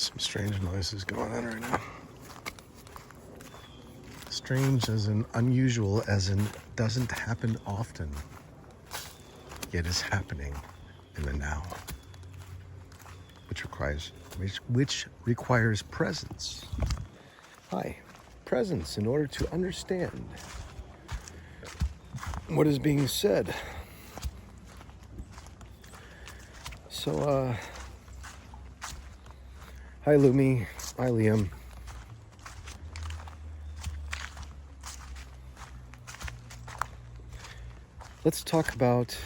Some strange noises going on right now. Strange as in unusual, as in doesn't happen often, yet is happening in the now, which requires presence. Hi, presence in order to understand what is being said. So, hi Lumi, hi Liam. Let's talk about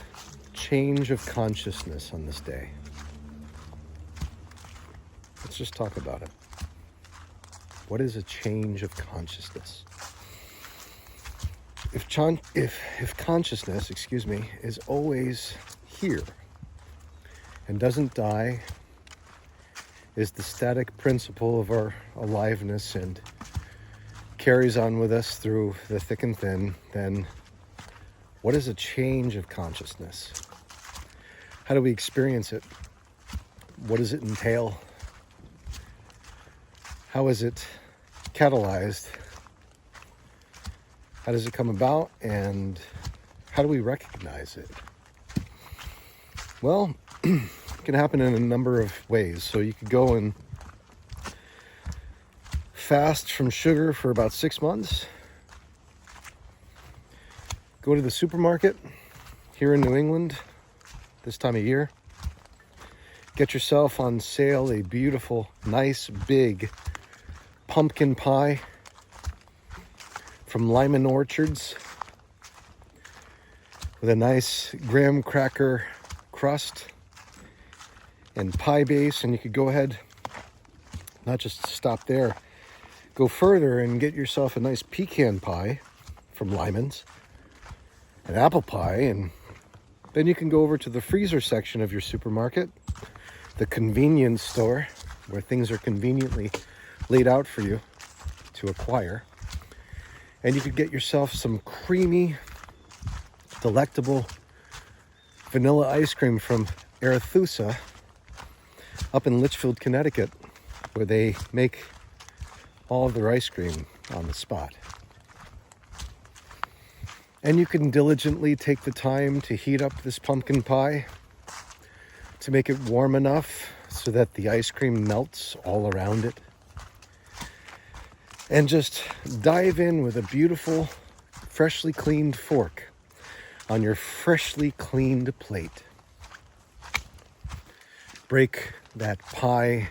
change of consciousness on this day. Let's just talk about it. What is a change of consciousness? If consciousness, is always here and doesn't die, is the static principle of our aliveness and carries on with us through the thick and thin, then what is a change of consciousness? How do we experience it? What does it entail? How is it catalyzed? How does it come about? And how do we recognize it? Well, it can happen in a number of ways. So you could go and fast from sugar for about 6 months. Go to the supermarket here in New England this time of year. Get yourself on sale a beautiful, nice, big pumpkin pie from Lyman Orchards with a nice graham cracker crust and pie base. And you could go ahead, not just stop there, go further and get yourself a nice pecan pie from Lyman's, an apple pie, and then you can go over to the freezer section of your supermarket, the convenience store, where things are conveniently laid out for you to acquire. And you could get yourself some creamy, delectable vanilla ice cream from Arethusa up in Litchfield, Connecticut, where they make all of their ice cream on the spot. And you can diligently take the time to heat up this pumpkin pie to make it warm enough so that the ice cream melts all around it. And just dive in with a beautiful, freshly cleaned fork on your freshly cleaned plate. Break that pie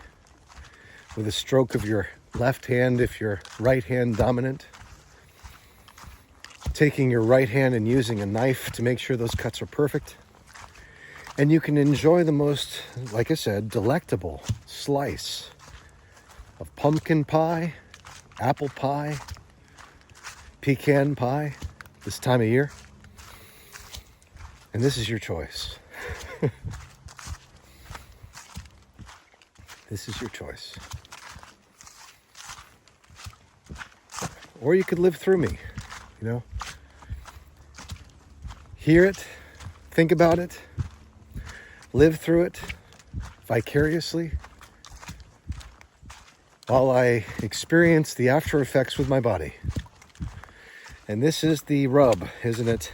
with a stroke of your left hand if you're right hand dominant. Taking your right hand and using a knife to make sure those cuts are perfect. And you can enjoy the most, like I said, delectable slice of pumpkin pie, apple pie, pecan pie this time of year. And this is your choice. This is your choice. Or you could live through me, you know. Hear it, think about it, live through it vicariously while I experience the after effects with my body. And this is the rub, isn't it?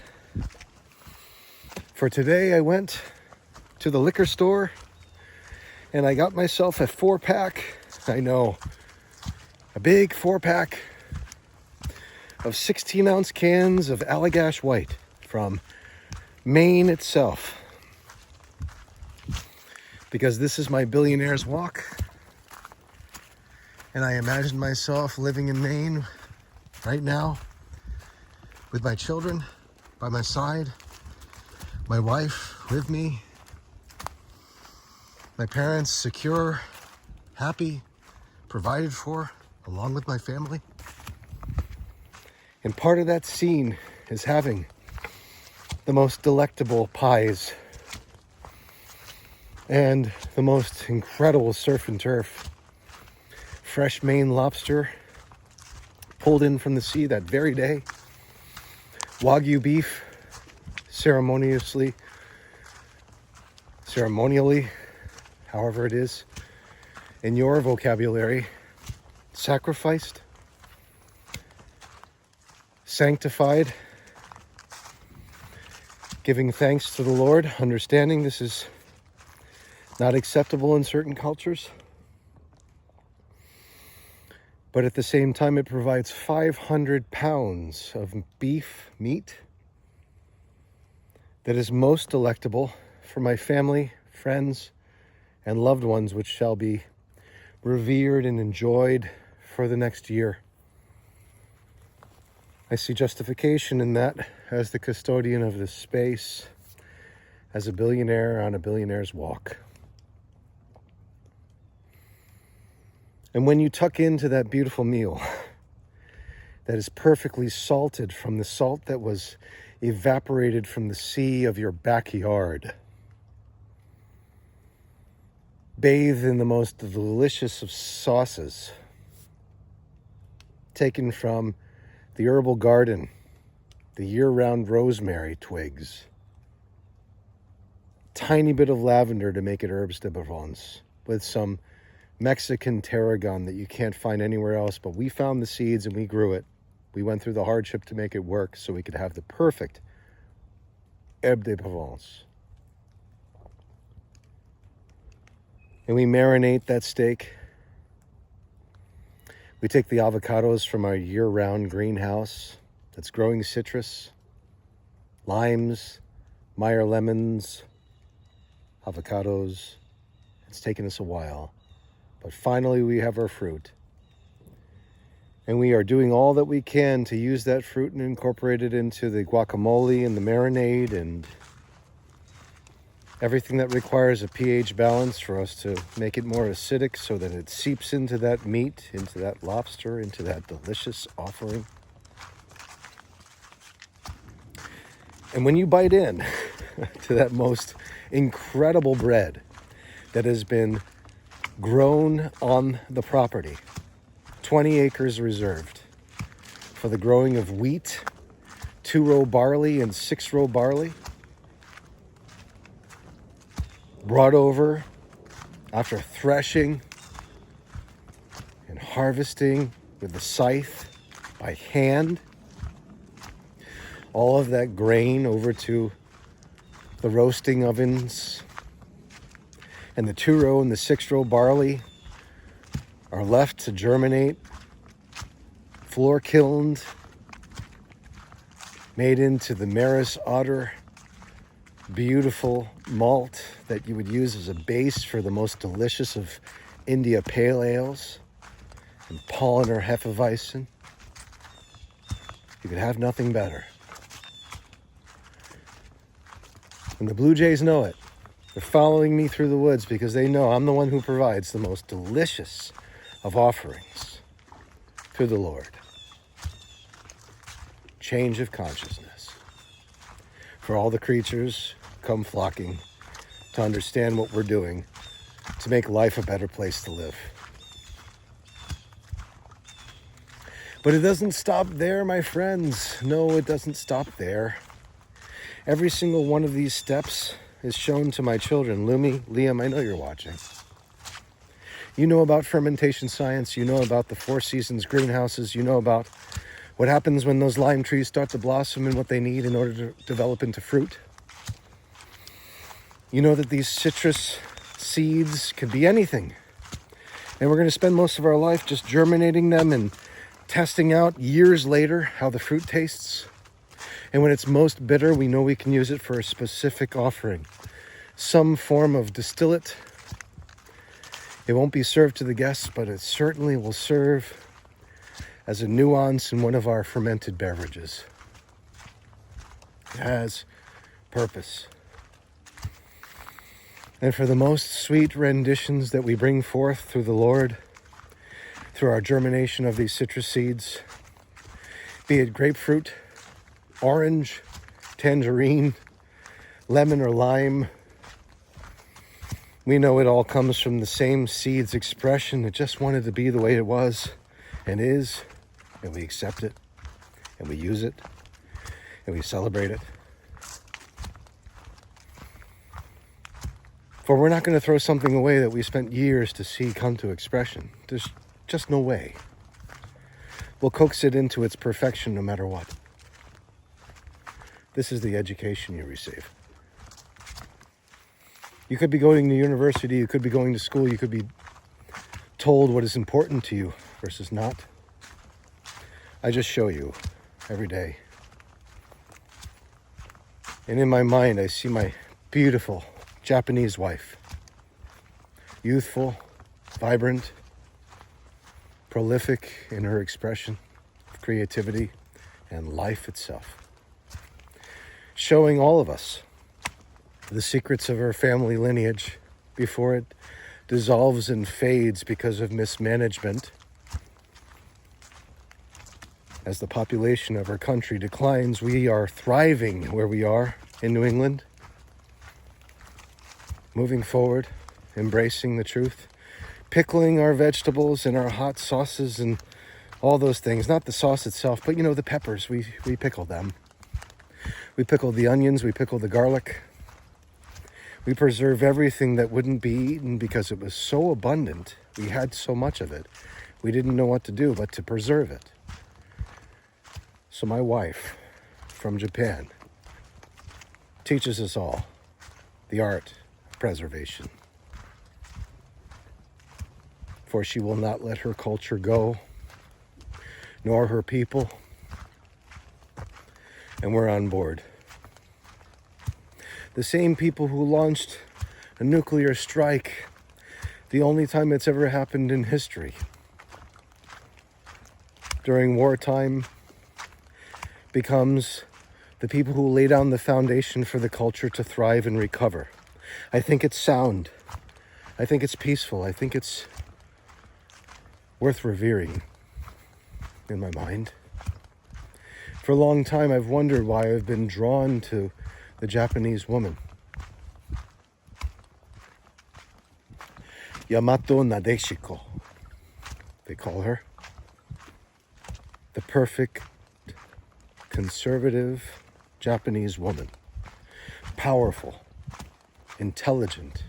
For today, I went to the liquor store and I got myself a 4-pack. I know, a big 4-pack of 16-ounce cans of Allagash White from Maine itself. Because this is my billionaire's walk. And I imagine myself living in Maine right now with my children by my side, my wife with me, my parents secure, happy, provided for, along with my family. And part of that scene is having the most delectable pies and the most incredible surf and turf. Fresh Maine lobster pulled in from the sea that very day. Wagyu beef ceremonially, however it is, in your vocabulary, sacrificed, sanctified, giving thanks to the Lord, understanding this is not acceptable in certain cultures. But at the same time, it provides 500 pounds of beef meat that is most delectable for my family, friends, and loved ones, which shall be revered and enjoyed for the next year. I see justification in that as the custodian of this space, as a billionaire on a billionaire's walk. And when you tuck into that beautiful meal that is perfectly salted from the salt that was evaporated from the sea of your backyard, bathed in the most delicious of sauces, taken from the herbal garden, the year-round rosemary twigs, tiny bit of lavender to make it herbes de Provence, with some Mexican tarragon that you can't find anywhere else, but we found the seeds and we grew it. We went through the hardship to make it work so we could have the perfect herbe de Provence. And we marinate that steak. We take the avocados from our year-round greenhouse that's growing citrus, limes, Meyer lemons, avocados. It's taken us a while, but finally we have our fruit. And we are doing all that we can to use that fruit and incorporate it into the guacamole and the marinade and everything that requires a pH balance for us to make it more acidic so that it seeps into that meat, into that lobster, into that delicious offering. And when you bite in to that most incredible bread that has been grown on the property, 20 acres reserved for the growing of wheat, 2-row barley and 6-row barley, brought over after threshing and harvesting with the scythe by hand, all of that grain over to the roasting ovens, and the 2-row and the 6-row barley are left to germinate, floor kilned, made into the Maris Otter beautiful malt that you would use as a base for the most delicious of India pale ales and Paulaner Hefeweizen. You could have nothing better. And the Blue Jays know it. They're following me through the woods because they know I'm the one who provides the most delicious of offerings to the Lord. Change of consciousness. For all the creatures come flocking to understand what we're doing to make life a better place to live. But it doesn't stop there, my friends. No, it doesn't stop there. Every single one of these steps is shown to my children. Lumi, Liam, I know you're watching. You know about fermentation science. You know about the 4 seasons greenhouses. You know about what happens when those lime trees start to blossom and what they need in order to develop into fruit. You know that these citrus seeds could be anything. And we're going to spend most of our life just germinating them and testing out years later how the fruit tastes. And when it's most bitter, we know we can use it for a specific offering. Some form of distillate. It won't be served to the guests, but it certainly will serve as a nuance in one of our fermented beverages. It has purpose. And for the most sweet renditions that we bring forth through the Lord, through our germination of these citrus seeds, be it grapefruit, orange, tangerine, lemon or lime, we know it all comes from the same seed's expression. It just wanted to be the way it was and is, and we accept it, and we use it, and we celebrate it. For we're not going to throw something away that we spent years to see come to expression. There's just no way. We'll coax it into its perfection no matter what. This is the education you receive. You could be going to university, you could be going to school, you could be told what is important to you versus not. I just show you every day. And in my mind, I see my beautiful Japanese wife. Youthful, vibrant, prolific in her expression of creativity and life itself. Showing all of us the secrets of her family lineage before it dissolves and fades because of mismanagement. As the population of our country declines, we are thriving where we are in New England, moving forward, embracing the truth, pickling our vegetables and our hot sauces and all those things. Not the sauce itself, but the peppers, we pickle them. We pickle the onions, we pickle the garlic. We preserve everything that wouldn't be eaten because it was so abundant. We had so much of it. We didn't know what to do but to preserve it. So my wife from Japan teaches us all the art of preservation. For she will not let her culture go, nor her people. And we're on board. The same people who launched a nuclear strike, the only time it's ever happened in history, during wartime, becomes the people who lay down the foundation for the culture to thrive and recover. I think it's sound. I think it's peaceful. I think it's worth revering in my mind. For a long time, I've wondered why I've been drawn to the Japanese woman. Yamato nadeshiko, they call her. The perfect, conservative Japanese woman. Powerful, intelligent,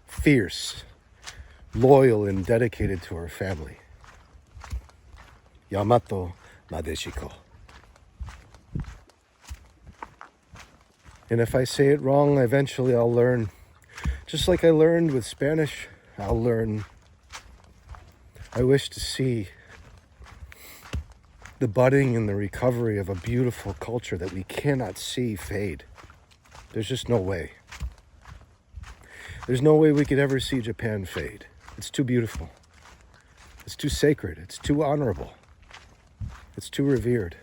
fierce, loyal, and dedicated to her family. Yamato nadeshiko. And if I say it wrong, eventually I'll learn. Just like I learned with Spanish, I'll learn. I wish to see the budding and the recovery of a beautiful culture that we cannot see fade. There's just no way. There's no way we could ever see Japan fade. It's too beautiful. It's too sacred. It's too honorable. It's too revered.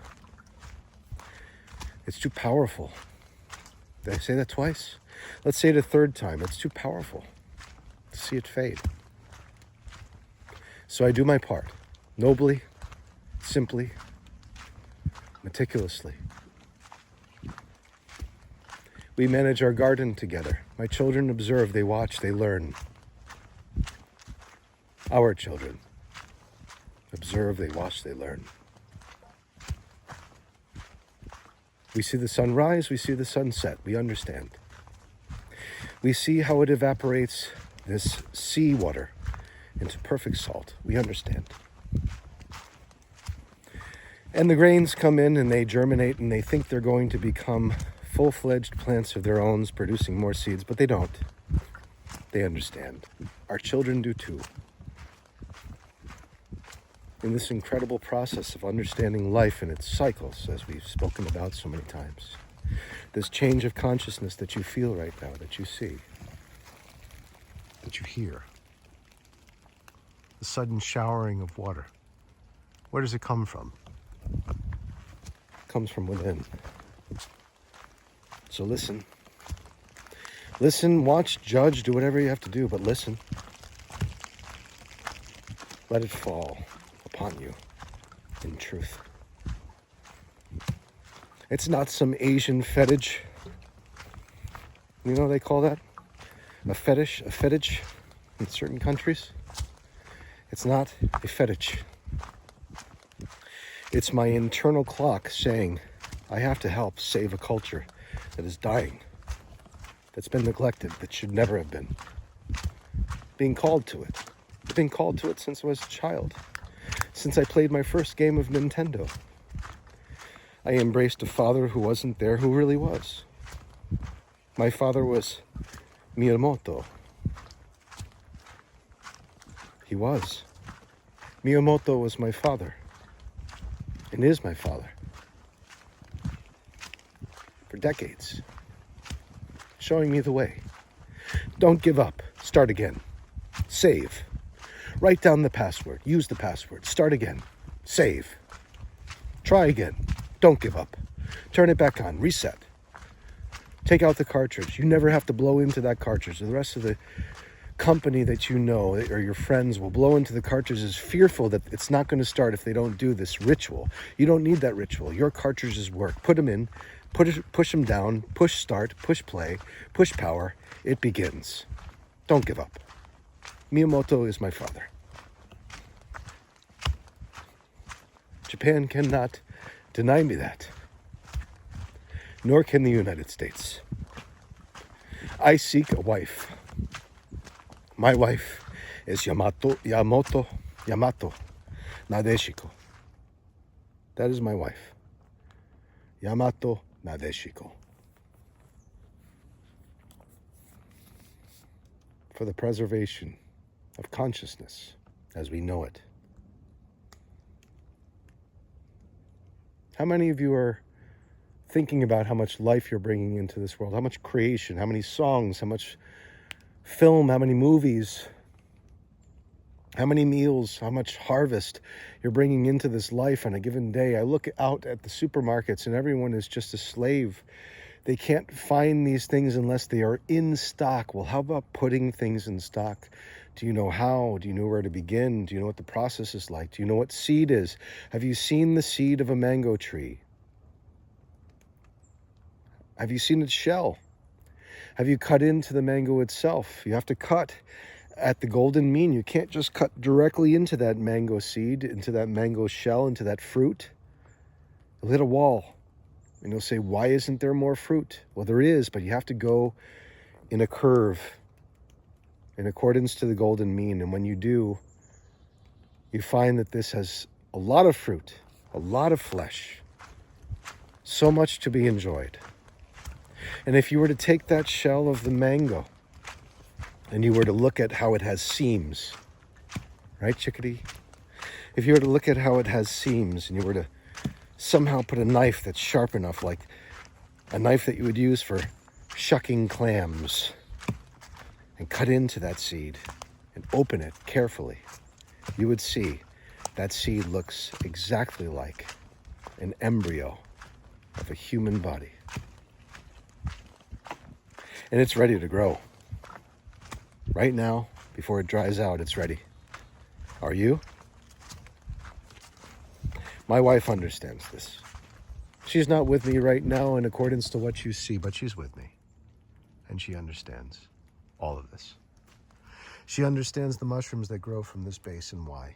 It's too powerful. Did I say that twice? Let's say it a third time. It's too powerful to see it fade. So I do my part, nobly, simply, meticulously. We manage our garden together. My children observe, they watch, they learn. Our children observe, they watch, they learn. We see the sun rise, we see the sun set, we understand. We see how it evaporates this seawater into perfect salt, we understand. And the grains come in and they germinate and they think they're going to become full-fledged plants of their own, producing more seeds, but they don't. They understand. Our children do too. In this incredible process of understanding life and its cycles, as we've spoken about so many times. This change of consciousness that you feel right now, that you see, that you hear. The sudden showering of water. Where does it come from? It comes from within. So listen. Listen, watch, judge, do whatever you have to do, but listen. Let it fall upon you in truth. It's not some Asian fetish. You know what they call that? A fetish in certain countries. It's not a fetish. It's my internal clock saying, I have to help save a culture that is dying. that's been neglected, that should never have been. Being called to it. I've been called to it since I was a child. Since I played my first game of Nintendo. I embraced a father who wasn't there, who really was. My father was Miyamoto. He was. Miyamoto was my father. And is my father. For decades. Showing me the way. Don't give up. Start again. Save. Write down the password. Use the password. Start again. Save. Try again. Don't give up. Turn it back on. Reset. Take out the cartridge. You never have to blow into that cartridge. The rest of the company that you know or your friends will blow into the cartridges fearful that it's not going to start if they don't do this ritual. You don't need that ritual. Your cartridges work. Put them in. Push them down. Push start. Push play. Push power. It begins. Don't give up. Miyamoto is my father. Japan cannot deny me that. Nor can the United States. I seek a wife. My wife is Yamato, nadeshiko. That is my wife. Yamato, nadeshiko. For the preservation of consciousness as we know it. How many of you are thinking about how much life you're bringing into this world, how much creation, how many songs, how much film, how many movies, how many meals, how much harvest you're bringing into this life on a given day? I look out at the supermarkets and everyone is just a slave. They can't find these things unless they are in stock. Well, how about putting things in stock? Do you know how? Do you know where to begin? Do you know what the process is like? Do you know what seed is? Have you seen the seed of a mango tree? Have you seen its shell? Have you cut into the mango itself? You have to cut at the golden mean. You can't just cut directly into that mango seed, into that mango shell, into that fruit. You'll hit a wall. And you'll say, why isn't there more fruit? Well, there is, but you have to go in a curve in accordance to the golden mean. And when you do, you find that this has a lot of fruit, a lot of flesh, so much to be enjoyed. And if you were to take that shell of the mango and you were to look at how it has seams, right, chickadee? If you were to look at how it has seams and you were to somehow put a knife that's sharp enough, like a knife that you would use for shucking clams, and cut into that seed and open it carefully, you would see that seed looks exactly like an embryo of a human body. And it's ready to grow. Right now, before it dries out, it's ready. Are you? My wife understands this. She's not with me right now in accordance to what you see, but she's with me. And she understands all of this. She understands the mushrooms that grow from this base and why.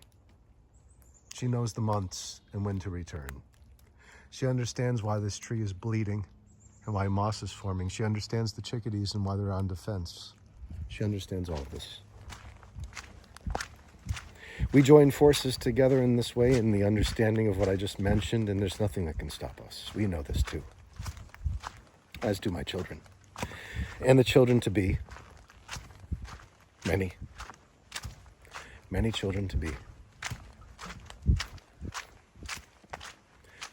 She knows the months and when to return. She understands why this tree is bleeding and why moss is forming. She understands the chickadees and why they're on defense. She understands all of this. We join forces together in this way in the understanding of what I just mentioned, and there's nothing that can stop us. We know this too, as do my children, and the children to be. Many children to be.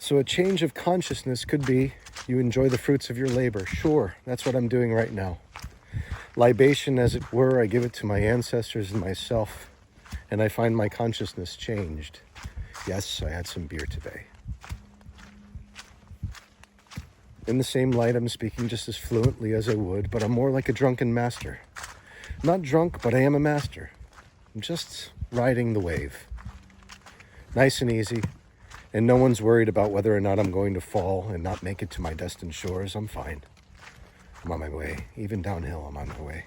So a change of consciousness could be you enjoy the fruits of your labor. Sure, that's what I'm doing right now. Libation, as it were, I give it to my ancestors and myself, and I find my consciousness changed. Yes, I had some beer today. In the same light, I'm speaking just as fluently as I would, but I'm more like a drunken master. Not drunk, but I am a master. I'm just riding the wave. Nice and easy, and no one's worried about whether or not I'm going to fall and not make it to my destined shores. I'm fine. I'm on my way. Even downhill, I'm on my way.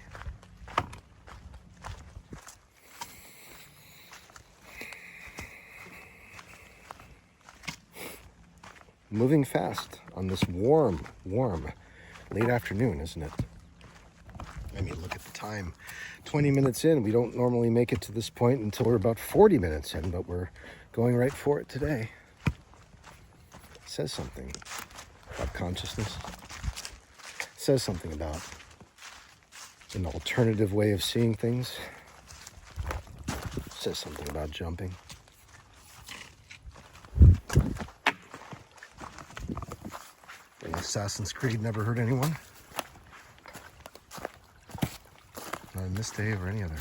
Moving fast on this warm, late afternoon, isn't it? time. 20 minutes in. We don't normally make it to this point until we're about 40 minutes in, but we're going right for it today. It says something about consciousness. It says something about an alternative way of seeing things. It says something about jumping. And Assassin's Creed never hurt anyone. Not on this day or any other.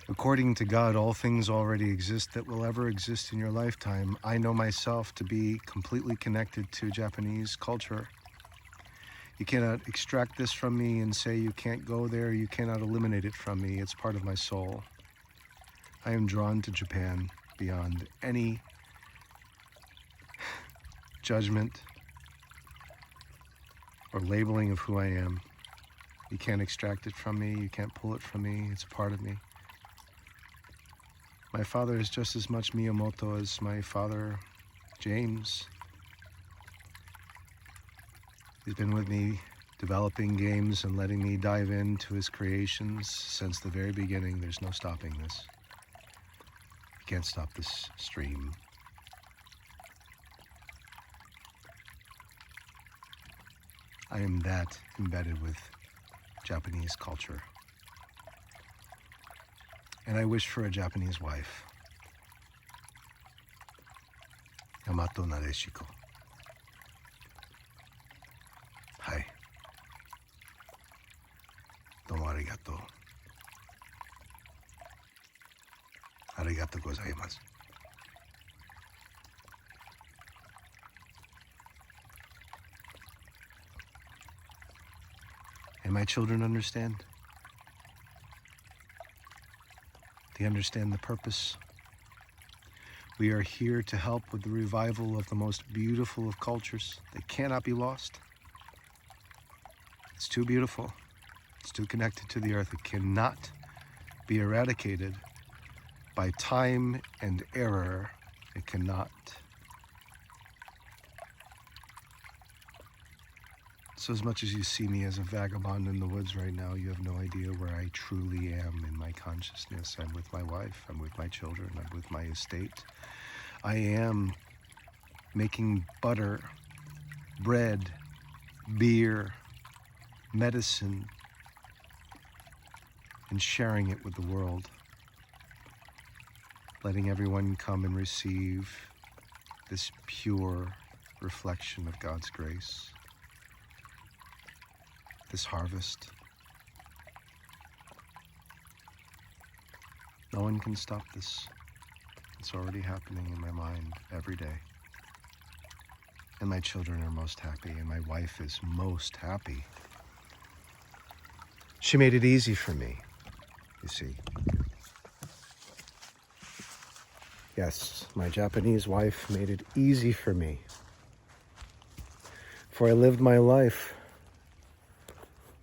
According to God, all things already exist that will ever exist in your lifetime. I know myself to be completely connected to Japanese culture. You cannot extract this from me and say you can't go there. You cannot eliminate it from me. It's part of my soul. I am drawn to Japan beyond any judgment or labeling of who I am. You can't extract it from me. You can't pull it from me. It's a part of me. My father is just as much Yamato as my father, James. He's been with me developing games and letting me dive into his creations since the very beginning. There's no stopping this. You can't stop this stream. I am that embedded with Japanese culture. And I wish for a Japanese wife. Yamato nadeshiko. Hi. Domo arigato. Arigato gozaimasu. And my children understand. They understand the purpose. We are here to help with the revival of the most beautiful of cultures that cannot be lost. It's too beautiful. It's too connected to the earth. It cannot be eradicated by time and error. It cannot. So as much as you see me as a vagabond in the woods right now, you have no idea where I truly am in my consciousness. I'm with my wife, I'm with my children, I'm with my estate. I am making butter, bread, beer, medicine, and sharing it with the world. Letting everyone come and receive this pure reflection of God's grace. This harvest. No one can stop this. It's already happening in my mind every day. And my children are most happy, and my wife is most happy. She made it easy for me, you see. Yes, my Japanese wife made it easy for me. For I lived my life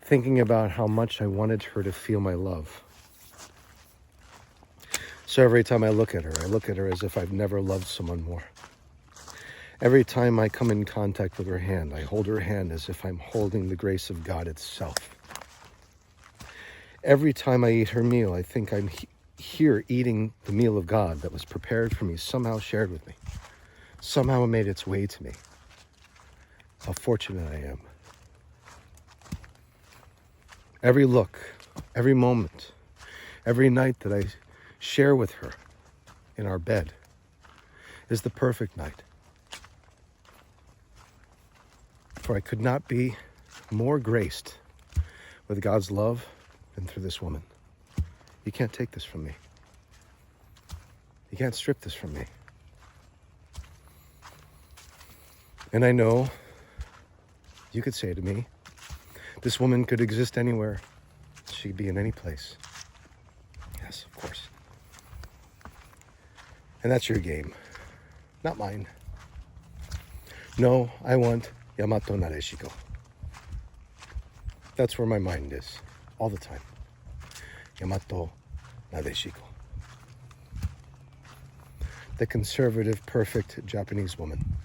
thinking about how much I wanted her to feel my love. So every time I look at her as if I've never loved someone more. Every time I come in contact with her hand, I hold her hand as if I'm holding the grace of God itself. Every time I eat her meal, I think I'm here eating the meal of God that was prepared for me, somehow shared with me. Somehow it made its way to me. How fortunate I am. Every look, every moment, every night that I share with her in our bed is the perfect night. For I could not be more graced with God's love than through this woman. You can't take this from me. You can't strip this from me. And I know you could say to me, this woman could exist anywhere. She'd be in any place. Yes, of course. And that's your game, not mine. No, I want Yamato nadeshiko. That's where my mind is, all the time. Yamato nadeshiko. the conservative, perfect Japanese woman.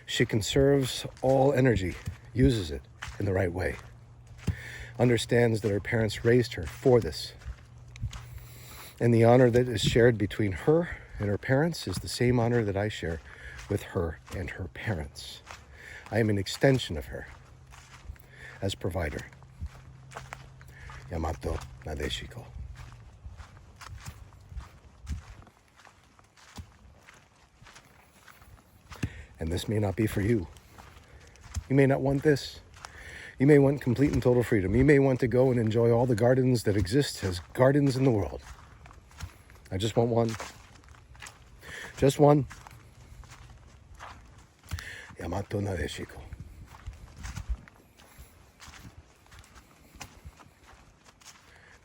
She conserves all energy, uses it in the right way, understands that her parents raised her for this. And the honor that is shared between her and her parents is the same honor that I share with her and her parents. I am an extension of her as provider. Yamato, nadeshiko. And this may not be for you. You may not want this. You may want complete and total freedom. You may want to go and enjoy all the gardens that exist as gardens in the world. I just want one. Just one. Yamato nadeshiko.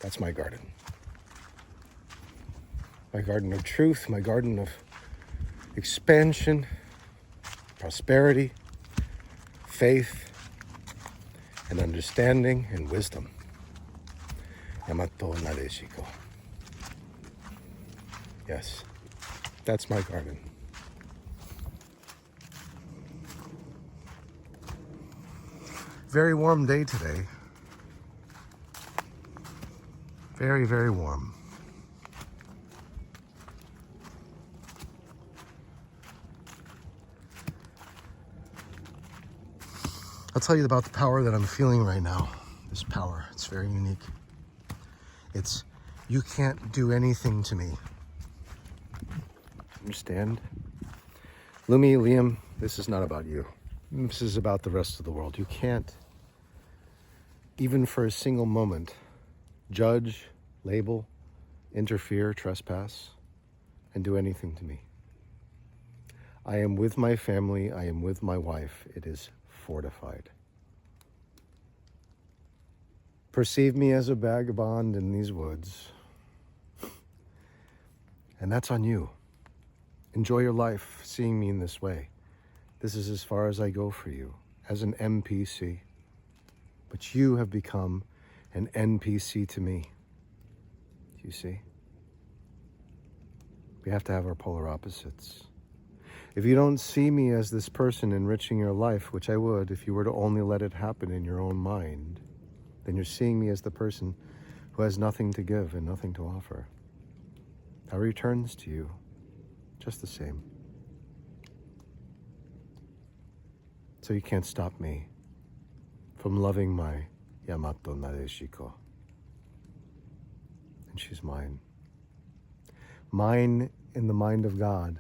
That's my garden. My garden of truth, my garden of expansion, prosperity, faith, and understanding and wisdom. Yamato nadeshiko. Yes, that's my garden. Very warm day today. Very, very warm. I'll tell you about the power that I'm feeling right now. This power, it's very unique. It's, you can't do anything to me. Understand? Lumi, Liam, this is not about you. This is about the rest of the world. You can't, even for a single moment, judge, label, interfere, trespass, and do anything to me. I am with my family. I am with my wife. It is fortified. Perceive me as a vagabond in these woods. And that's on you. Enjoy your life seeing me in this way. This is as far as I go for you, as an NPC. But you have become an NPC to me. You see? We have to have our polar opposites. If you don't see me as this person enriching your life, which I would if you were to only let it happen in your own mind, then you're seeing me as the person who has nothing to give and nothing to offer. That returns to you just the same. So you can't stop me from loving my Yamato nadeshiko. And she's mine. Mine in the mind of God,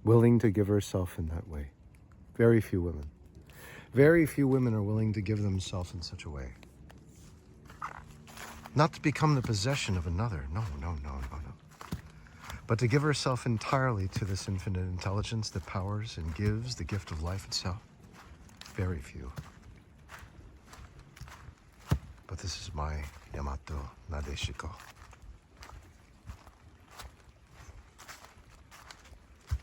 willing to give herself in that way. Very few women. Very few women are willing to give themselves in such a way. Not to become the possession of another. No. But to give herself entirely to this infinite intelligence that powers and gives the gift of life itself. Very few. But this is my Yamato nadeshiko.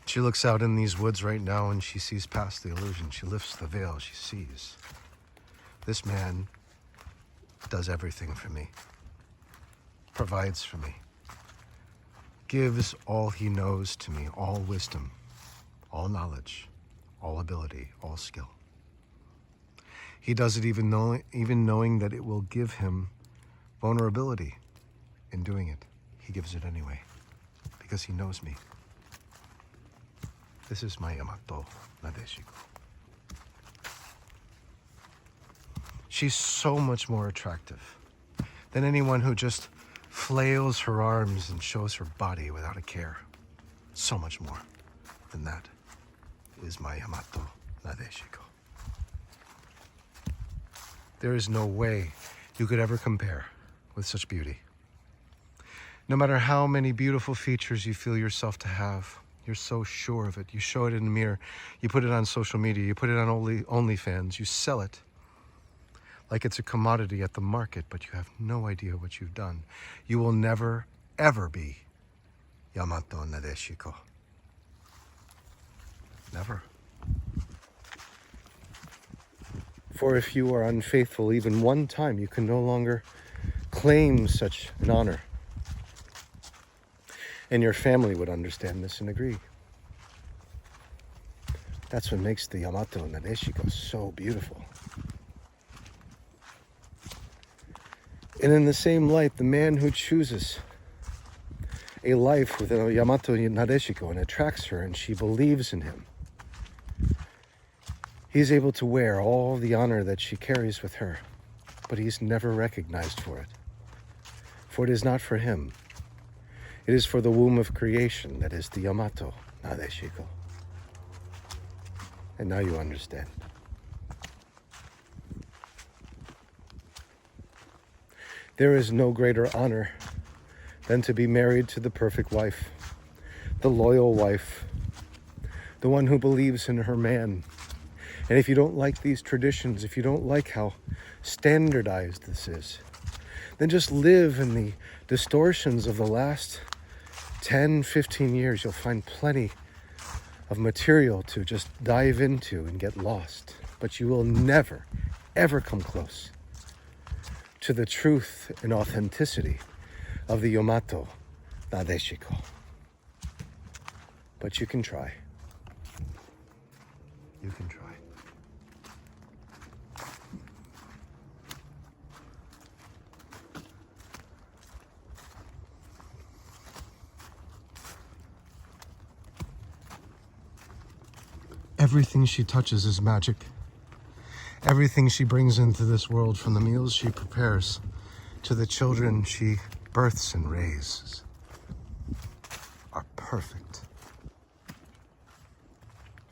She looks out in these woods right now and she sees past the illusion. She lifts the veil. She sees. This man does everything for me. Provides for me. Gives all he knows to me. All wisdom. All knowledge. All ability. All skill. He does it even knowing that it will give him vulnerability in doing it. He gives it anyway. Because he knows me. This is my Yamato nadeshiko. She's so much more attractive than anyone who just flails her arms and shows her body without a care. So much more than that is my Yamato nadeshiko. There is no way you could ever compare with such beauty. No matter how many beautiful features you feel yourself to have, you're so sure of it. You show it in the mirror. You put it on social media. You put it on OnlyFans. You sell it like it's a commodity at the market, but you have no idea what you've done. You will never, ever be Yamato nadeshiko. Never. For if you are unfaithful even one time, you can no longer claim such an honor. And your family would understand this and agree. That's what makes the Yamato and Nadeshiko so beautiful. And in the same light, the man who chooses a life with a Yamato and Nadeshiko and attracts her and she believes in him, he's able to wear all the honor that she carries with her, but he's never recognized for it. For it is not for him. It is for the womb of creation that is the Yamato Nadeshiko. And now you understand. There is no greater honor than to be married to the perfect wife, the loyal wife, the one who believes in her man. And if you don't like these traditions, if you don't like how standardized this is, then just live in the distortions of the last 10, 15 years. You'll find plenty of material to just dive into and get lost. But you will never, ever come close to the truth and authenticity of the Yamato Nadeshiko. But you can try. You can try. Everything she touches is magic. Everything she brings into this world, from the meals she prepares to the children she births and raises, are perfect.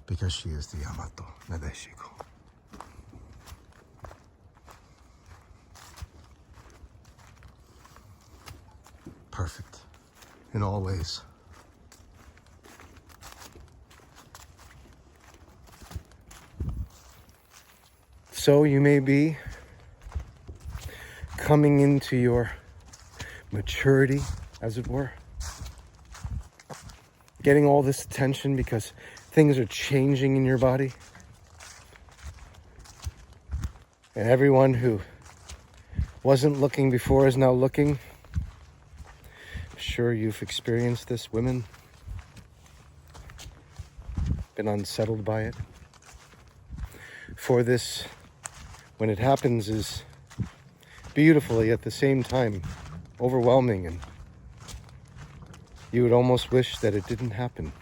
Because she is the Yamato Nadeshiko. Perfect in all ways. So you may be coming into your maturity, as it were, getting all this attention because things are changing in your body. And everyone who wasn't looking before is now looking. Sure, you've experienced this, women. Been unsettled by it. For this, when it happens, is beautifully at the same time overwhelming, and you would almost wish that it didn't happen.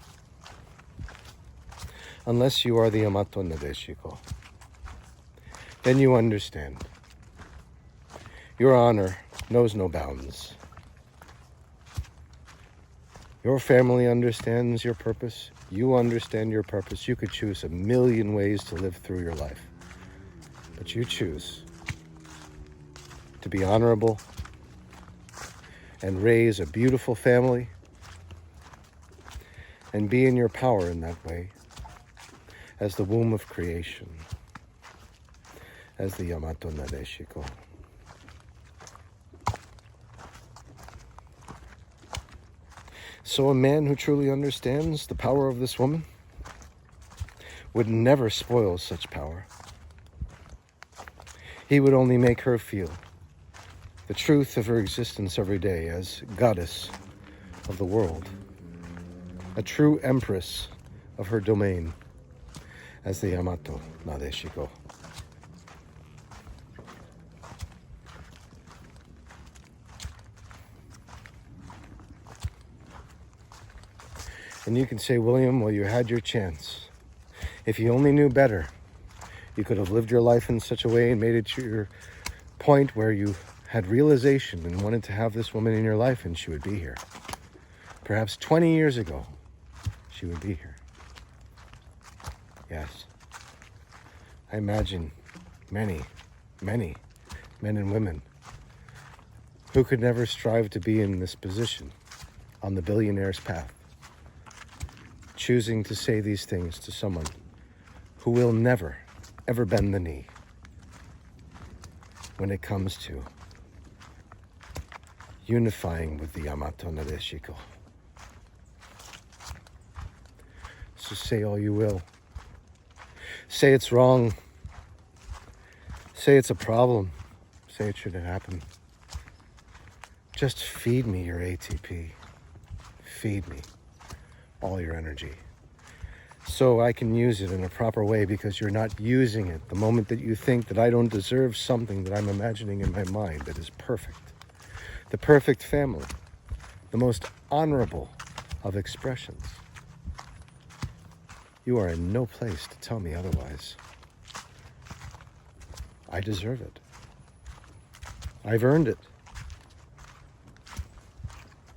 Unless you are the Yamato Nadeshiko. Then you understand. Your honor knows no bounds. Your family understands your purpose. You understand your purpose. You could choose a million ways to live through your life. But you choose to be honorable and raise a beautiful family and be in your power in that way as the womb of creation, as the Yamato Nadeshiko. So a man who truly understands the power of this woman would never spoil such power. He would only make her feel the truth of her existence every day as goddess of the world, a true empress of her domain as the Yamato Nadeshiko. And you can say, William, well, you had your chance. If you only knew better, you could have lived your life in such a way and made it to your point where you had realization and wanted to have this woman in your life, and she would be here. Perhaps 20 years ago, she would be here. Yes. I imagine many, many men and women who could never strive to be in this position on the billionaire's path, choosing to say these things to someone who will never, ever bend the knee when it comes to unifying with the Yamato Nadeshiko. So say all you will. Say it's wrong. Say it's a problem. Say it shouldn't happen. Just feed me your ATP. feed me all your energy so I can use it in a proper way, because you're not using it the moment that you think that I don't deserve something that I'm imagining in my mind that is perfect. The perfect family, the most honorable of expressions. You are in no place to tell me otherwise. I deserve it. I've earned it.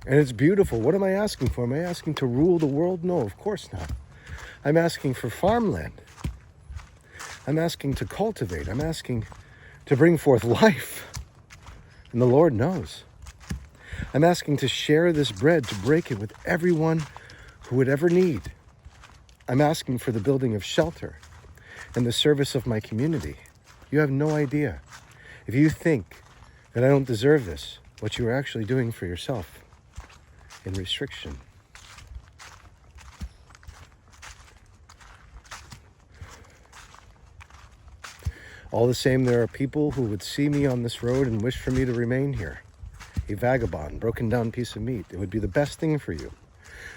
And it's beautiful. What am I asking for? Am I asking to rule the world? No, of course not. I'm asking for farmland. I'm asking to cultivate. I'm asking to bring forth life. And the Lord knows. I'm asking to share this bread, to break it with everyone who would ever need. I'm asking for the building of shelter and the service of my community. You have no idea. If you think that I don't deserve this, what you are actually doing for yourself in restriction. All the same, there are people who would see me on this road and wish for me to remain here. A vagabond, broken down piece of meat. It would be the best thing for you,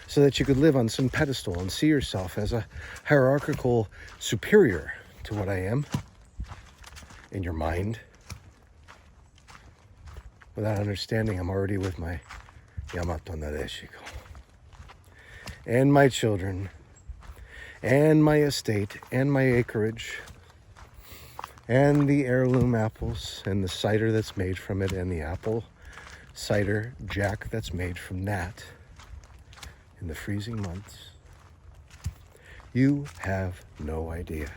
so that you could live on some pedestal and see yourself as a hierarchical superior to what I am in your mind. Without understanding, I'm already with my Yamato nadeshiko and my children and my estate and my acreage and the heirloom apples and the cider that's made from it and the apple cider jack that's made from that in the freezing months. You have no idea.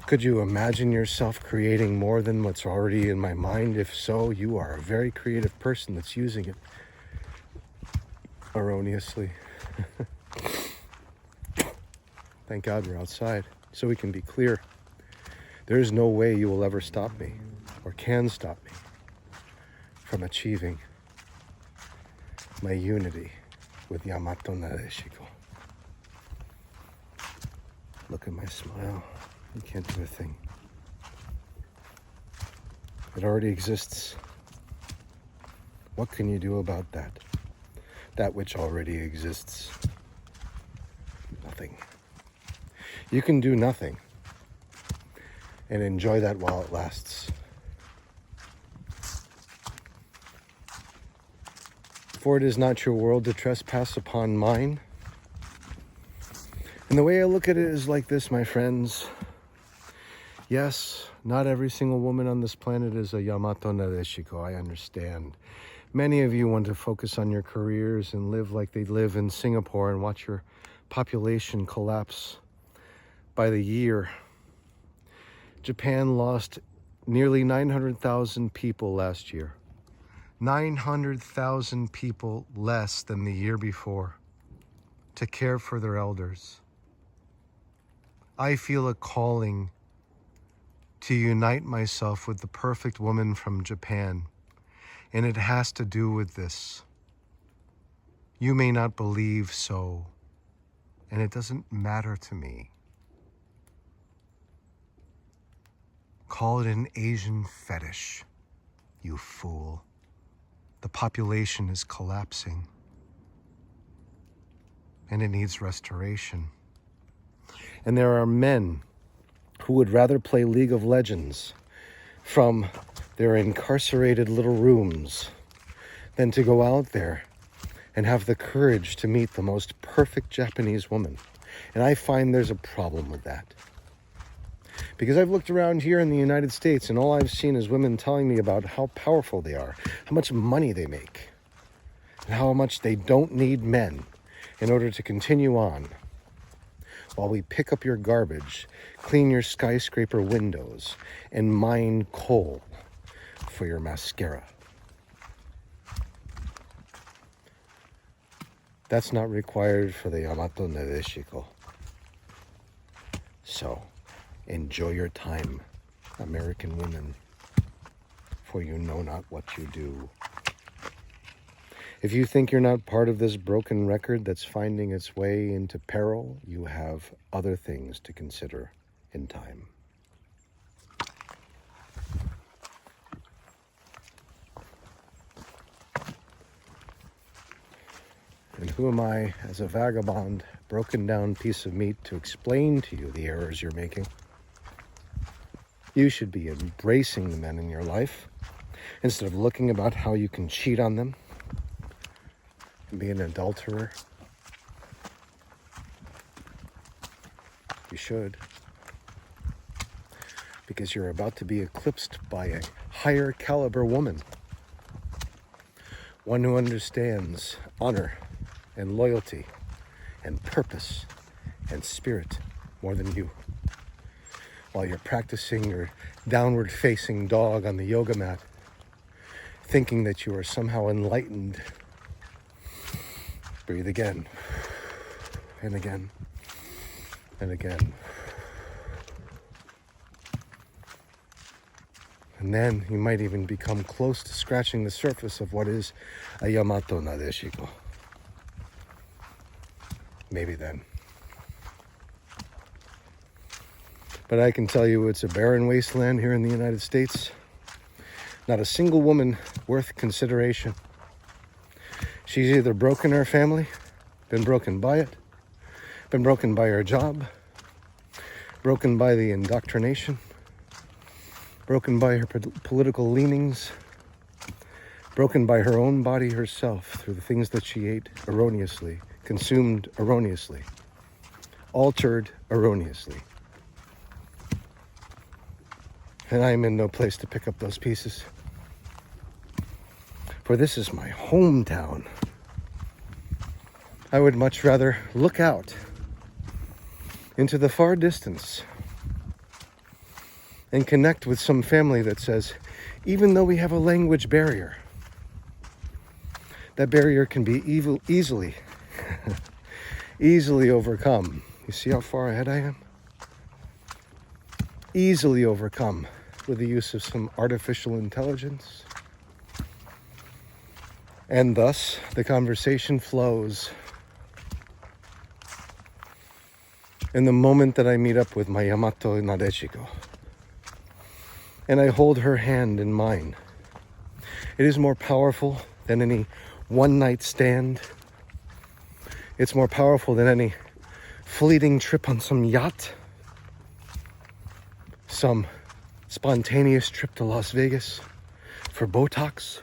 Could you imagine yourself creating more than what's already in my mind? If so, you are a very creative person that's using it erroneously. Thank God we're outside, so we can be clear. There is no way you will ever stop me, or can stop me, from achieving my unity with Yamato nadeshiko. Look at my smile. You can't do a thing. It already exists. What can you do about that? That which already exists. Nothing. You can do nothing and enjoy that while it lasts. For it is not your world to trespass upon mine. And the way I look at it is like this, my friends. Yes, not every single woman on this planet is a Yamato nadeshiko, I understand. Many of you want to focus on your careers and live like they live in Singapore and watch your population collapse by the year. Japan lost nearly 900,000 people last year. 900,000 people less than the year before to care for their elders. I feel a calling to unite myself with the perfect woman from Japan, and it has to do with this. You may not believe so, and it doesn't matter to me. Call it an Asian fetish, you fool. The population is collapsing, and it needs restoration. And there are men who would rather play League of Legends from their incarcerated little rooms than to go out there and have the courage to meet the most perfect Japanese woman. And I find there's a problem with that. Because I've looked around here in the United States and all I've seen is women telling me about how powerful they are, how much money they make, and how much they don't need men in order to continue on. While we pick up your garbage, clean your skyscraper windows, and mine coal for your mascara. That's not required for the Yamato nadeshiko. So, enjoy your time, American women, for you know not what you do. If you think you're not part of this broken record that's finding its way into peril, you have other things to consider in time. And who am I, as a vagabond, broken down piece of meat, to explain to you the errors you're making? You should be embracing the men in your life instead of looking about how you can cheat on them and be an adulterer. You should. Because you're about to be eclipsed by a higher caliber woman. One who understands honor and loyalty and purpose and spirit more than you. While you're practicing your downward facing dog on the yoga mat, thinking that you are somehow enlightened. Breathe again, and again, and again. And then you might even become close to scratching the surface of what is a Yamato nadeshiko. Maybe then. But I can tell you it's a barren wasteland here in the United States. Not a single woman worth consideration. She's either broken her family, been broken by it, been broken by her job, broken by the indoctrination, broken by her political leanings, broken by her own body herself through the things that she ate erroneously, consumed erroneously, altered erroneously. And I am in no place to pick up those pieces. For this is my hometown. I would much rather look out into the far distance and connect with some family that says, even though we have a language barrier, that barrier can be easily overcome. You see how far ahead I am? Easily overcome with the use of some artificial intelligence. And thus, the conversation flows. In the moment that I meet up with my Yamato nadeshiko, and I hold her hand in mine, it is more powerful than any one-night stand. It's more powerful than any fleeting trip on some yacht, some spontaneous trip to Las Vegas for Botox.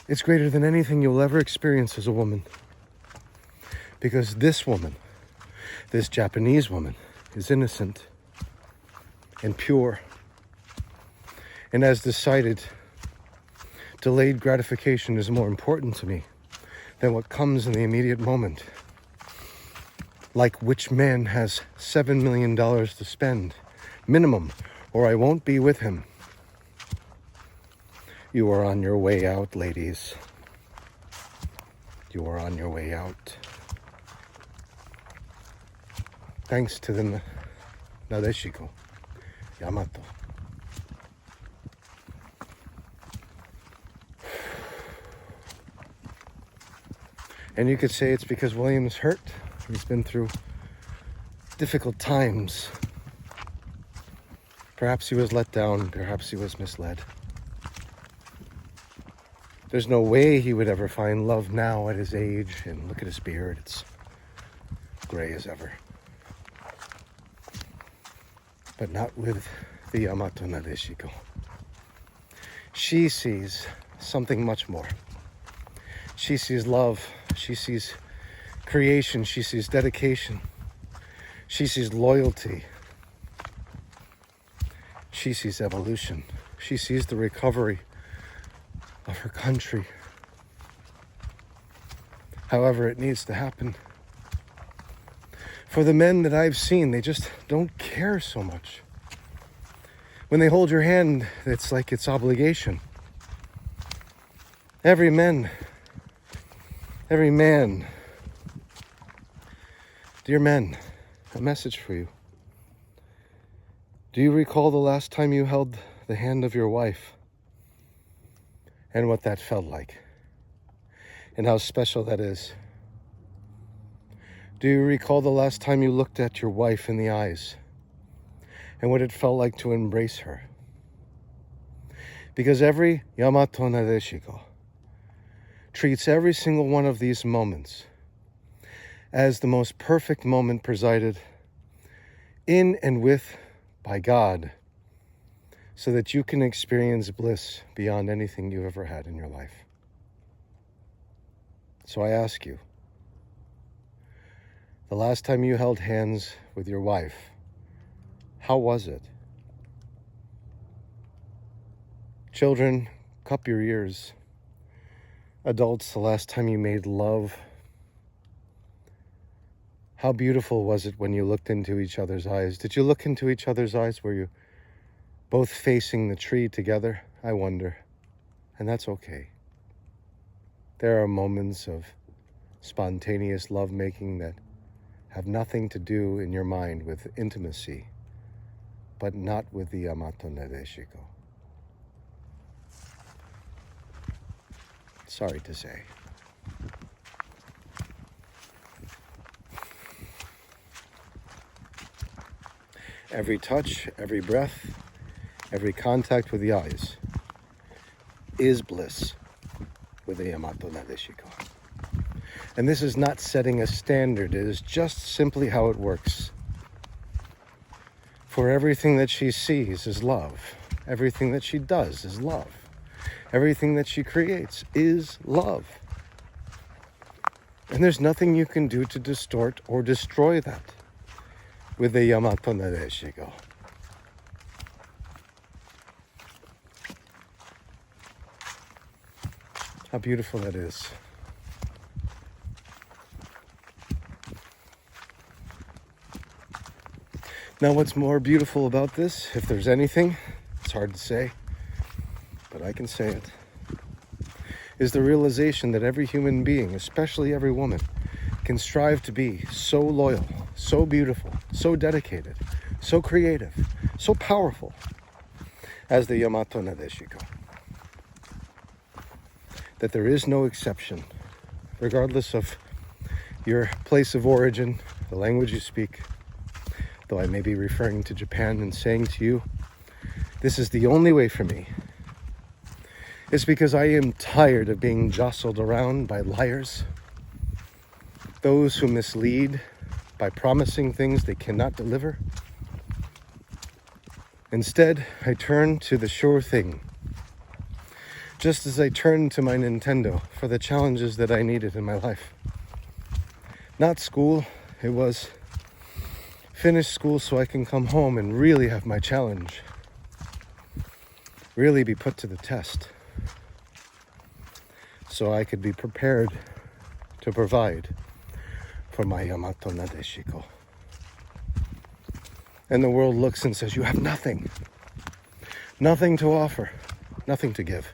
It's greater than anything you'll ever experience as a woman. Because this woman, this Japanese woman, is innocent and pure and has decided delayed gratification is more important to me than what comes in the immediate moment. Like which man has $7 million to spend, minimum, or I won't be with him. You are on your way out, ladies. You are on your way out. Thanks to the nadeshiko, Yamato. And you could say it's because William's hurt. He's been through difficult times. Perhaps he was let down. Perhaps he was misled. There's no way he would ever find love now at his age. And look at his beard. It's gray as ever. But not with the Yamato nadeshiko. She sees something much more. She sees love. She sees creation. She sees dedication. She sees loyalty. She sees evolution. She sees the recovery of her country. However, it needs to happen. For the men that I've seen, they just don't care so much. When they hold your hand, it's like it's obligation. Every man, dear men, a message for you. Do you recall the last time you held the hand of your wife and what that felt like and how special that is? Do you recall the last time you looked at your wife in the eyes and what it felt like to embrace her? Because every Yamato nadeshiko treats every single one of these moments as the most perfect moment presided in and with by God, so that you can experience bliss beyond anything you've ever had in your life. So I ask you, the last time you held hands with your wife, how was it? Children, cup your ears. Adults, the last time you made love, how beautiful was it when you looked into each other's eyes? Did you look into each other's eyes? Were you both facing the tree together? I wonder. And that's okay. There are moments of spontaneous lovemaking that have nothing to do in your mind with intimacy, but not with the Yamato nadeshiko. Sorry to say. Every touch, every breath, every contact with the eyes is bliss with the Yamato nadeshiko. And this is not setting a standard. It is just simply how it works. For everything that she sees is love. Everything that she does is love. Everything that she creates is love. And there's nothing you can do to distort or destroy that with the Yamato nadeshiko. How beautiful that is. Now, what's more beautiful about this, if there's anything, it's hard to say, but I can say it, is the realization that every human being, especially every woman, can strive to be so loyal, so beautiful, so dedicated, so creative, so powerful as the Yamato nadeshiko. That there is no exception, regardless of your place of origin, the language you speak, though I may be referring to Japan and saying to you, this is the only way for me. It's because I am tired of being jostled around by liars, those who mislead by promising things they cannot deliver. Instead, I turn to the sure thing, just as I turned to my Nintendo for the challenges that I needed in my life. Not school, it was finish school so I can come home and really have my challenge, really be put to the test, so I could be prepared to provide for my Yamato nadeshiko. And the world looks and says, you have nothing to offer, nothing to give.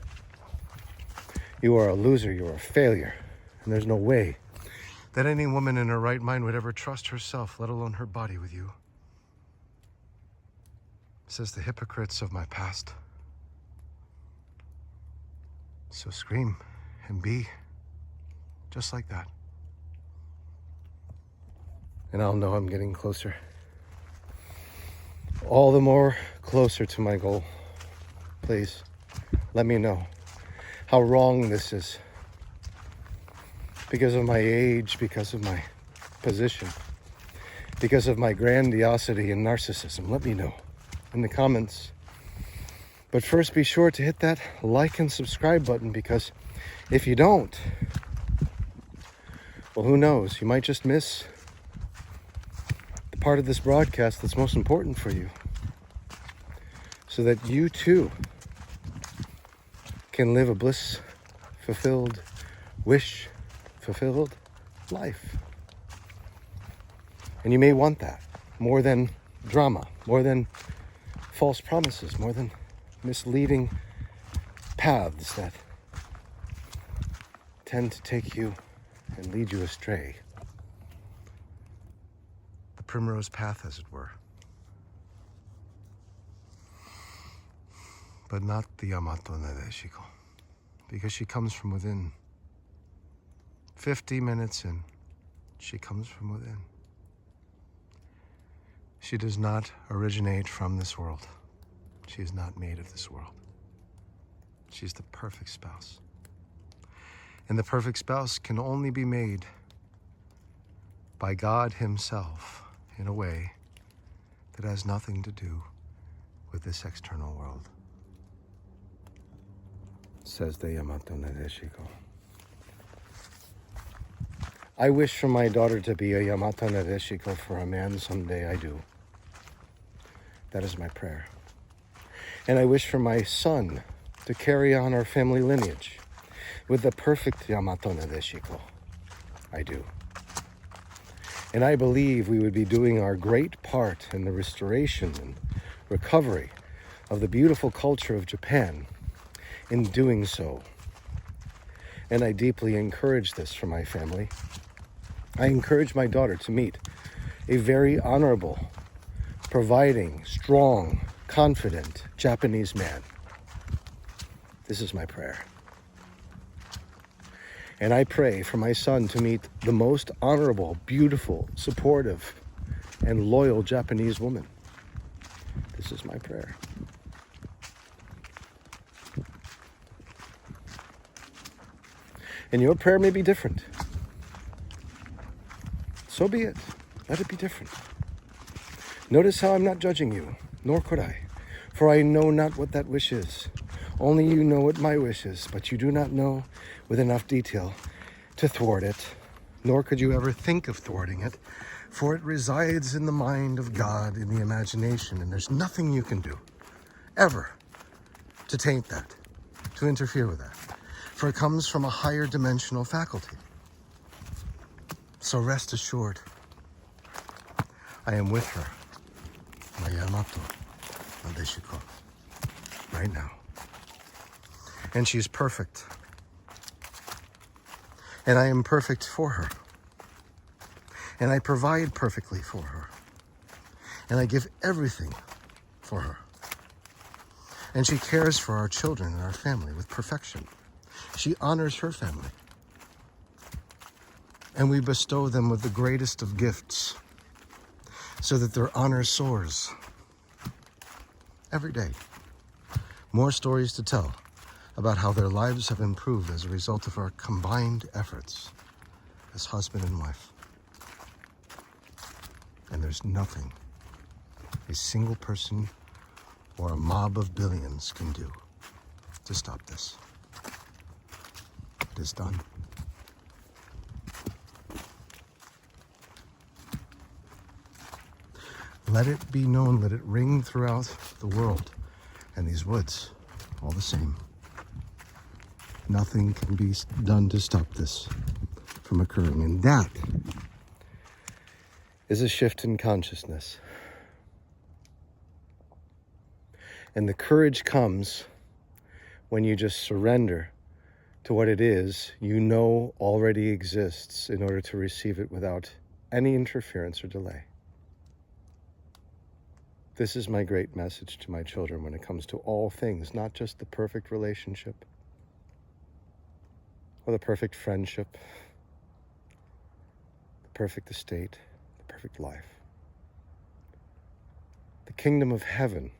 You are a loser, you are a failure, and there's no way that any woman in her right mind would ever trust herself, let alone her body, with you. Says the hypocrites of my past. So scream and be just like that. And I'll know I'm getting closer. All the more closer to my goal. Please, let me know how wrong this is. Because of my age, because of my position, because of my grandiosity and narcissism. Let me know in the comments. But first, be sure to hit that like and subscribe button, because if you don't, well, who knows? You might just miss the part of this broadcast that's most important for you, so that you too can live a bliss-fulfilled, wish-fulfilled life. And you may want that more than drama, more than false promises, more than misleading paths that tend to take you and lead you astray. The primrose path, as it were. But not the Yamato nadeshiko, because she comes from within. 50 minutes in, she comes from within. She does not originate from this world. She is not made of this world. She's the perfect spouse. And the perfect spouse can only be made by God himself in a way that has nothing to do with this external world, says the Yamato nadeshiko. I wish for my daughter to be a Yamato nadeshiko for a man someday. I do. That is my prayer. And I wish for my son to carry on our family lineage with the perfect Yamato nadeshiko. I do. And I believe we would be doing our great part in the restoration and recovery of the beautiful culture of Japan in doing so. And I deeply encourage this for my family. I encourage my daughter to meet a very honorable, providing, strong, confident Japanese man. This is my prayer. And I pray for my son to meet the most honorable, beautiful, supportive, and loyal Japanese woman. This is my prayer. And your prayer may be different. So be it. Let it be different. Notice how I'm not judging you, nor could I, for I know not what that wish is. Only you know what my wish is, but you do not know with enough detail to thwart it, nor could you ever think of thwarting it, for it resides in the mind of God, in the imagination, and there's nothing you can do, ever, to taint that, to interfere with that, for it comes from a higher dimensional faculty. So rest assured, I am with her, my Yamato nadeshiko, right now. And she's perfect. And I am perfect for her. And I provide perfectly for her. And I give everything for her. And she cares for our children and our family with perfection. She honors her family. And we bestow them with the greatest of gifts so that their honor soars every day. More stories to tell about how their lives have improved as a result of our combined efforts as husband and wife. And there's nothing a single person or a mob of billions can do to stop this. It is done. Let it be known, let it ring throughout the world and these woods, all the same. Nothing can be done to stop this from occurring. And that is a shift in consciousness. And the courage comes when you just surrender to what it is you know already exists in order to receive it without any interference or delay. This is my great message to my children when it comes to all things, not just the perfect relationship or the perfect friendship, the perfect estate, the perfect life. The kingdom of heaven,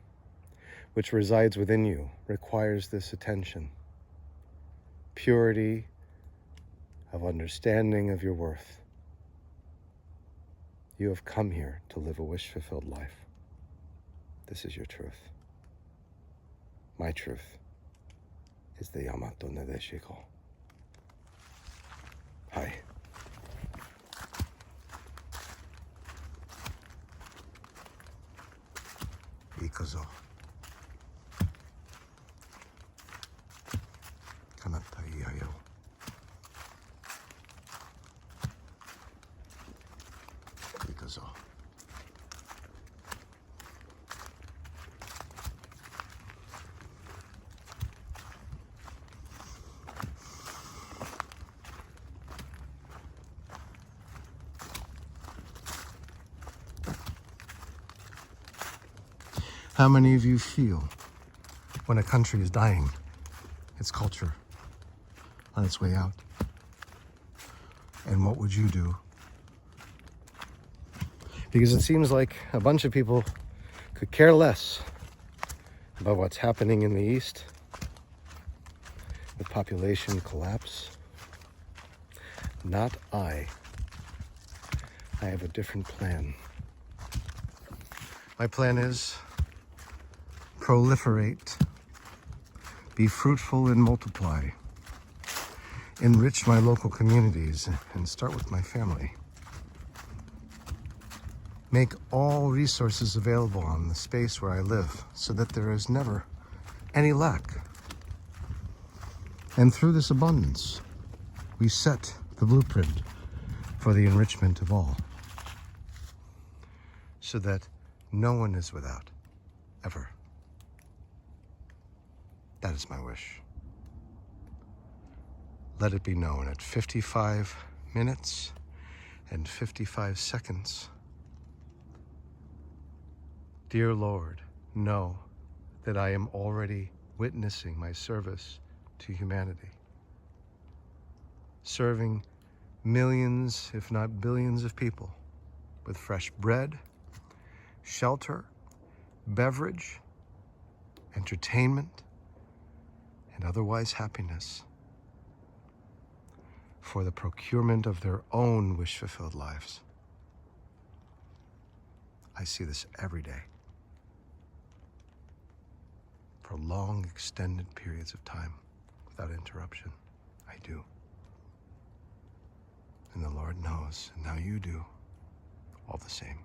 which resides within you, requires this attention, purity of understanding of your worth. You have come here to live a wish-fulfilled life. This is your truth. My truth is the Yamato nadeshiko. Hi. Ikuzo. Kanata iyayo. Ikuzo. How many of you feel when a country is dying, its culture, on its way out? And what would you do? Because it seems like a bunch of people could care less about what's happening in the East with population collapse, not I. I have a different plan. My plan is proliferate, be fruitful and multiply, enrich my local communities, and start with my family. Make all resources available on the space where I live so that there is never any lack. And through this abundance, we set the blueprint for the enrichment of all, so that no one is without, ever. That is my wish. Let it be known at 55 minutes and 55 seconds. Dear Lord, know that I am already witnessing my service to humanity, serving millions, if not billions of people with fresh bread, shelter, beverage, entertainment, and otherwise happiness for the procurement of their own wish-fulfilled lives. I see this every day for long, extended periods of time without interruption. I do. And the Lord knows, and now you do, all the same.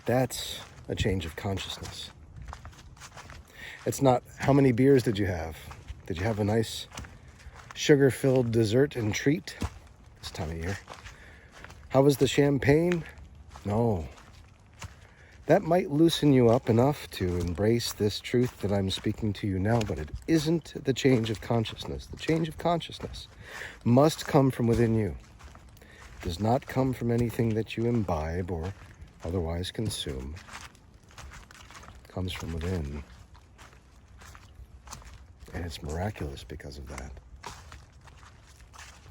That's a change of consciousness. It's not how many beers did you have? Did you have a nice sugar-filled dessert and treat this time of year? How was the champagne? No. That might loosen you up enough to embrace this truth that I'm speaking to you now, but it isn't the change of consciousness. The change of consciousness must come from within you. It does not come from anything that you imbibe or otherwise consume. It comes from within. And it's miraculous because of that.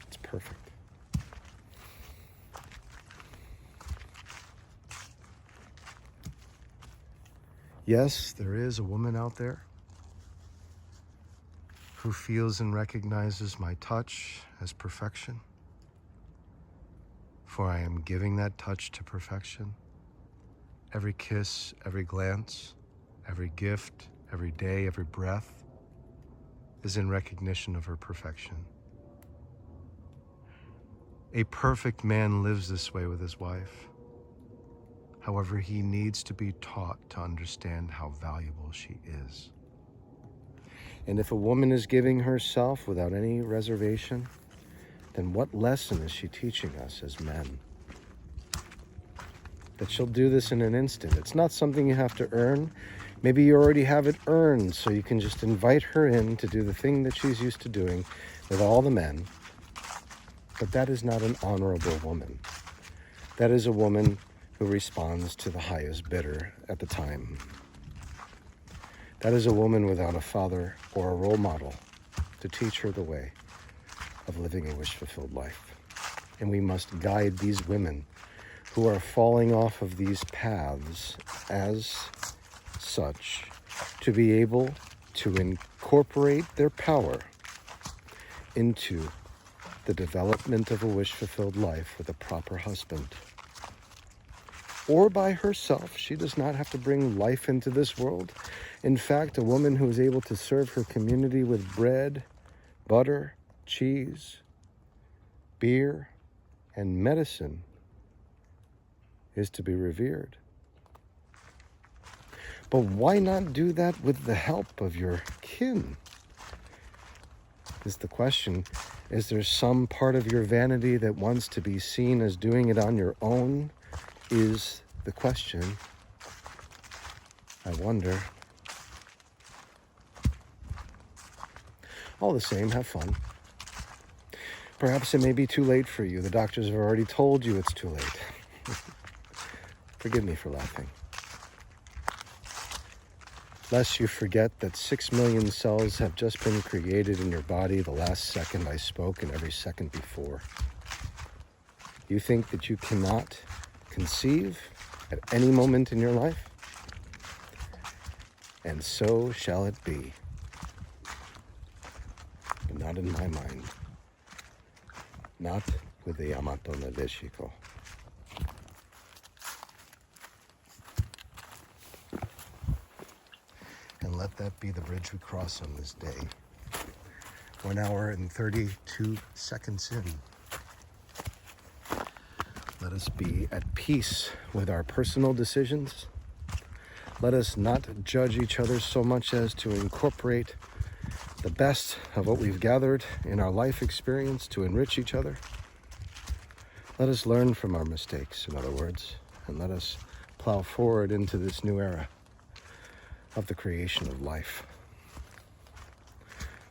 It's perfect. Yes, there is a woman out there who feels and recognizes my touch as perfection, for I am giving that touch to perfection. Every kiss, every glance, every gift, every day, every breath is in recognition of her perfection. A perfect man lives this way with his wife. However, he needs to be taught to understand how valuable she is. And if a woman is giving herself without any reservation, then what lesson is she teaching us as men? That she'll do this in an instant. It's not something you have to earn. Maybe you already have it earned, so you can just invite her in to do the thing that she's used to doing with all the men. But that is not an honorable woman. That is a woman who responds to the highest bidder at the time. That is a woman without a father or a role model to teach her the way of living a wish-fulfilled life. And we must guide these women who are falling off of these paths as such to be able to incorporate their power into the development of a wish-fulfilled life with a proper husband. Or by herself. She does not have to bring life into this world. In fact, a woman who is able to serve her community with bread, butter, cheese, beer, and medicine is to be revered. But why not do that with the help of your kin? Is the question. Is there some part of your vanity that wants to be seen as doing it on your own? Is the question. I wonder. All the same, have fun. Perhaps it may be too late for you. The doctors have already told you it's too late. Forgive me for laughing. Lest you forget that 6 million cells have just been created in your body the last second I spoke and every second before. You think that you cannot conceive at any moment in your life? and so shall it be. But not in my mind. Not with the Yamato nadeshiko. And let that be the bridge we cross on this day. 1 hour and 32 seconds in. Let us be at peace with our personal decisions. Let us not judge each other so much as to incorporate the best of what we've gathered in our life experience to enrich each other. Let us learn from our mistakes, in other words, and let us plow forward into this new era of the creation of life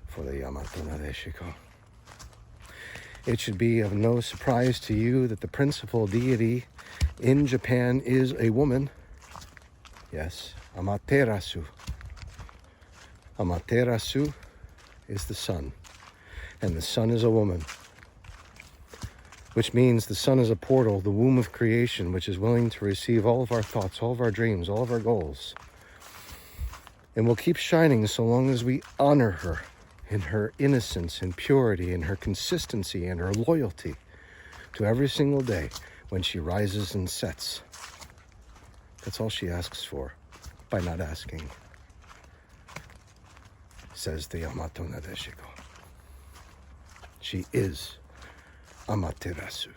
for the Yamato nadeshiko. It should be of no surprise to you that the principal deity in Japan is a woman. Yes, Amaterasu. Amaterasu is the sun, and the sun is a woman, which means the sun is a portal, the womb of creation, which is willing to receive all of our thoughts, all of our dreams, all of our goals, and will keep shining so long as we honor her in her innocence and purity, in her consistency and her loyalty to every single day when she rises and sets. That's all she asks for by not asking, says the Yamato nadeshiko. She is Amaterasu.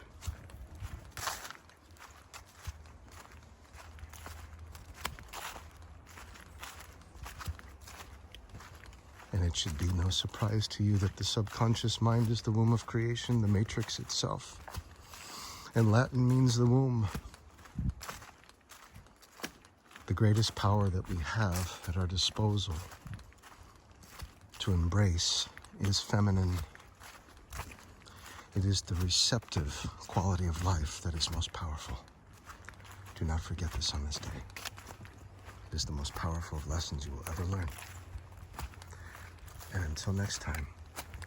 And it should be no surprise to you that the subconscious mind is the womb of creation, the matrix itself. And Latin means the womb. The greatest power that we have at our disposal to embrace is feminine. It is the receptive quality of life that is most powerful. Do not forget this on this day. It is the most powerful of lessons you will ever learn. And until next time,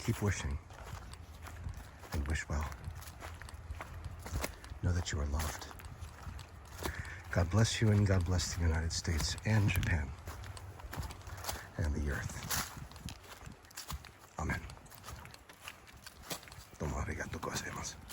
keep wishing and wish well. Know that you are loved. God bless you, and God bless the United States and Japan and the earth. Amen. どうもありがとうございます。